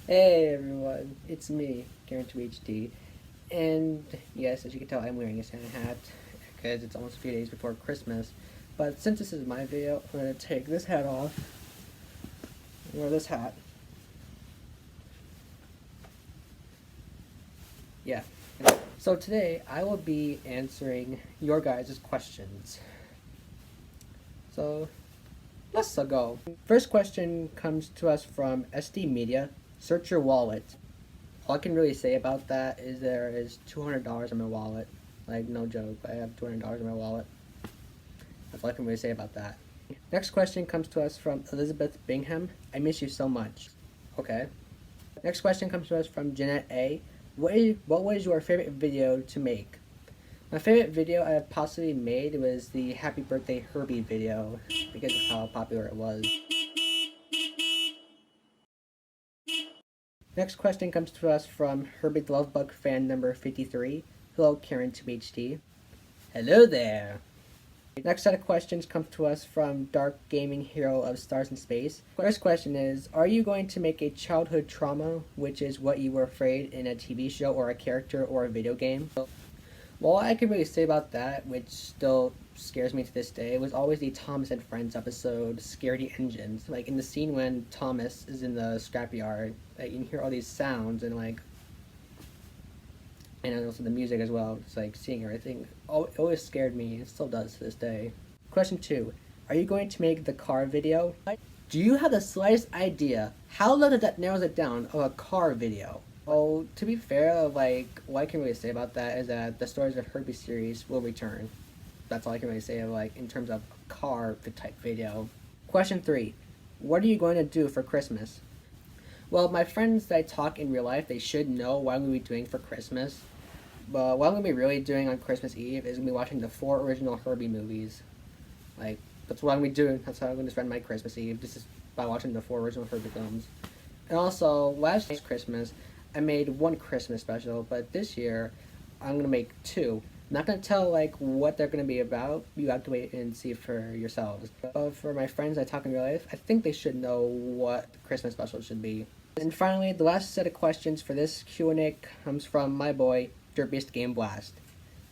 Hey everyone, it's me, Karen2HD, and yes, as you can tell, I'm wearing a Santa hat because it's almost a few days before Christmas. But since this is my video, I'm gonna take this hat off and wear this hat. Yeah. So today I will be answering your guys' questions. So let's go. First question comes to us from SD Media. Search your wallet. All I can really say about that is there is $200 in my wallet. Like, no joke, I have $200 in my wallet. That's all I can really say about that. Next question comes to us from Elizabeth Bingham. I miss you so much. Okay. Next question comes to us from Jeanette A. What was your favorite video to make? My favorite video I have possibly made was the Happy Birthday Herbie video because of how popular it was. Next question comes to us from Herbie the Lovebug fan number 53. Hello, Karen2HD. Hello there. Next set of questions comes to us from Dark Gaming Hero of Stars in Space. First question is, are you going to make a childhood trauma, which is what you were afraid in a TV show or a character or a video game? Well, all I can really say about that, which still scares me to this day, was always the Thomas and Friends episode, Scaredy Engines. Like, in the scene when Thomas is in the scrapyard, like, you can hear all these sounds and, like, and also the music as well. It's like seeing everything. It always scared me. It still does to this day. Question 2. Are you going to make the car video? Do you have the slightest idea how little that narrows it down of a car video? Well, to be fair, like, what I can really say about that is that the Stories of Herbie series will return. That's all I can really say, like, in terms of car type video. Question 3. What are you going to do for Christmas? Well, my friends that I talk in real life, they should know what I'm going to be doing for Christmas. But what I'm going to be really doing on Christmas Eve is going to be watching the 4 original Herbie movies. Like, that's what I'm going to be doing. That's how I'm going to spend my Christmas Eve. This is by watching the 4 original Herbie films. And also, last Christmas, I made one Christmas special, but this year, I'm going to make 2. I'm not going to tell, like, what they're going to be about. You have to wait and see for yourselves. But for my friends I talk in real life, I think they should know what the Christmas special should be. And finally, the last set of questions for this Q&A comes from my boy, Derpist Game Blast.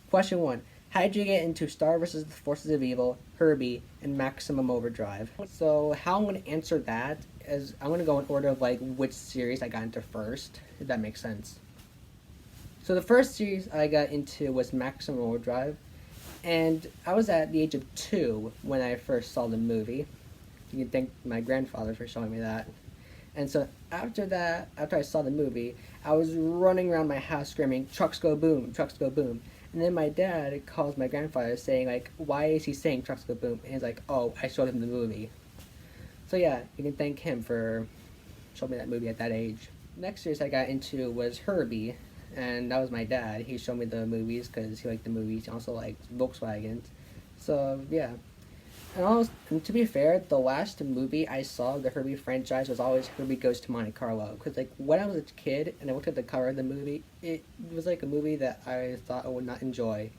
Question 1. How did you get into Star vs. the Forces of Evil, Herbie, and Maximum Overdrive? So how I'm going to answer that is I'm going to go in order of like which series I got into first, if that makes sense. So the first series I got into was Maximum Overdrive, and I was at the age of 2 when I first saw the movie. You can thank my grandfather for showing me that. And so after that, after I saw the movie, I was running around my house screaming, "Trucks go boom, trucks go boom." And then my dad calls my grandfather saying, like, why is he saying trucks go boom? And he's like, oh, I showed him the movie. So yeah, you can thank him for showing me that movie at that age. Next series I got into was Herbie, and that was my dad. He showed me the movies because he liked the movies. He also liked Volkswagens. So yeah. And to be fair, the last movie I saw of the Herbie franchise was always Herbie Goes to Monte Carlo. Because, like, when I was a kid and I looked at the cover of the movie, it was like a movie that I thought I would not enjoy.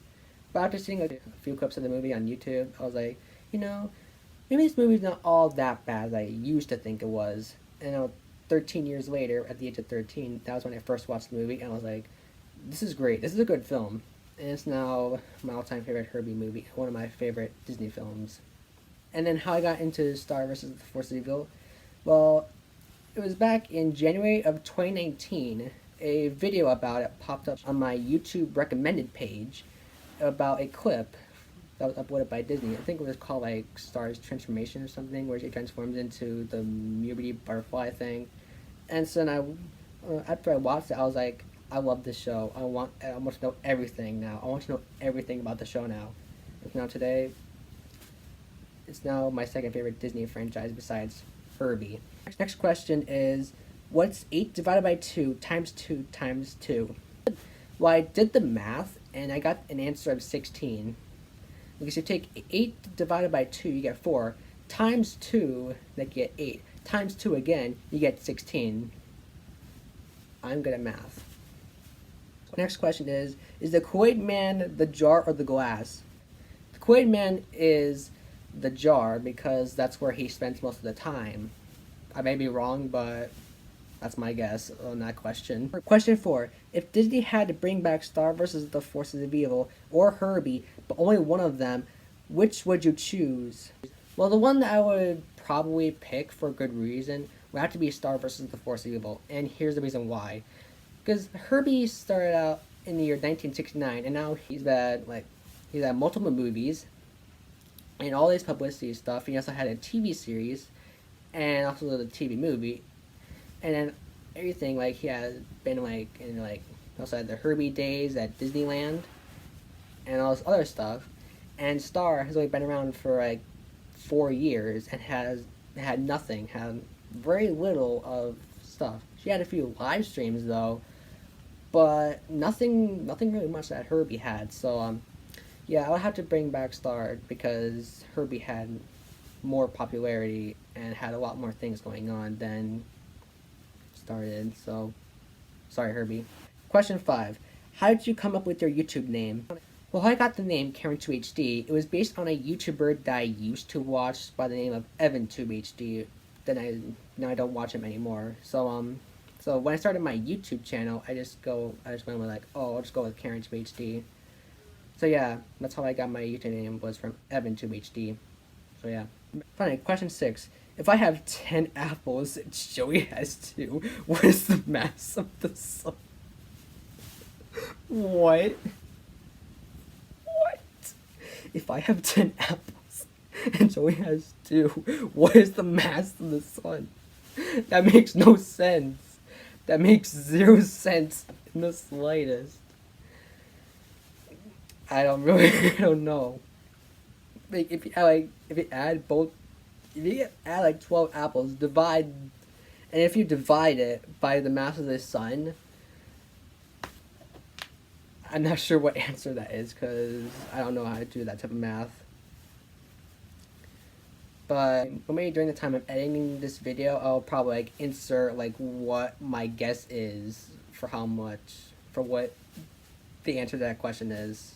But after seeing a few clips of the movie on YouTube, I was like, you know, maybe this movie's not all that bad as I used to think it was. And 13 years later, at the age of 13, that was when I first watched the movie, and I was like, this is great. This is a good film. And it's now my all-time favorite Herbie movie, one of my favorite Disney films. And then how I got into Star vs. the Force of Evil. Well, it was back in January of 2019. A video about it popped up on my YouTube recommended page about a clip that was uploaded by Disney. I think it was called like Star's Transformation or something, where she transforms into the Mutiny Butterfly thing. And so then after I watched it, I was like, I love this show. I want to know everything now. I want to know everything about the show now. And now today, it's now my second favorite Disney franchise besides Herbie. Next question is, what's 8 divided by 2 times 2 times 2? Well, I did the math, and I got an answer of 16. Because if you take 8 divided by 2, you get 4. Times 2, you get 8. Times 2 again, you get 16. I'm good at math. Next question is the Kool-Aid Man the jar or the glass? The Kool-Aid Man is the jar because that's where he spends most of the time. I may be wrong, but That's my guess on that question. Question 4. If Disney had to bring back Star vs. the Forces of Evil or Herbie, but only one of them, which would you choose? Well, the one that I would probably pick for good reason would have to be Star vs. the Force of Evil, and here's the reason why. Because Herbie started out in the year 1969, and now he's had multiple movies and all this publicity stuff. He also had a TV series and also the TV movie, and then everything, like he has been like in like also had the Herbie days at Disneyland and all this other stuff. And Star has only been around for like 4 years and has had nothing, had very little of stuff. She had a few live streams though, but nothing really much that Herbie had. So yeah, I would have to bring back Star because Herbie had more popularity and had a lot more things going on than Star did. So sorry, Herbie. Question 5. How did you come up with your YouTube name? Well, I got the name Karen2HD. It was based on a YouTuber that I used to watch by the name of EvanTubeHD. Now I don't watch him anymore. So when I started my YouTube channel, I just went with like, oh, I'll just go with Karen2HD. So yeah, that's how I got my YouTube name, was from EvanTubeHD. So yeah. Finally, question 6. If I have 10 apples and Joey has 2, what is the mass of the sun? What? What? If I have 10 apples and Joey has 2, what is the mass of the sun? That makes no sense. That makes 0 sense in the slightest. I don't know. Like if you add like 12 apples, and if you divide it by the mass of the sun, I'm not sure what answer that is because I don't know how to do that type of math. But maybe during the time of editing this video, I'll probably like insert like what my guess is for what the answer to that question is.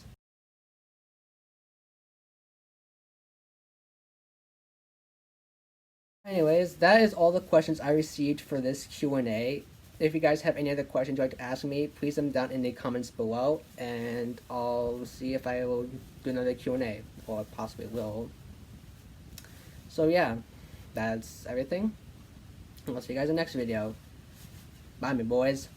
Anyways, that is all the questions I received for this Q&A. If you guys have any other questions you'd like to ask me, please leave them down in the comments below, and I'll see if I will do another Q&A, or possibly will. So yeah, that's everything. I'll see you guys in the next video. Bye, my boys.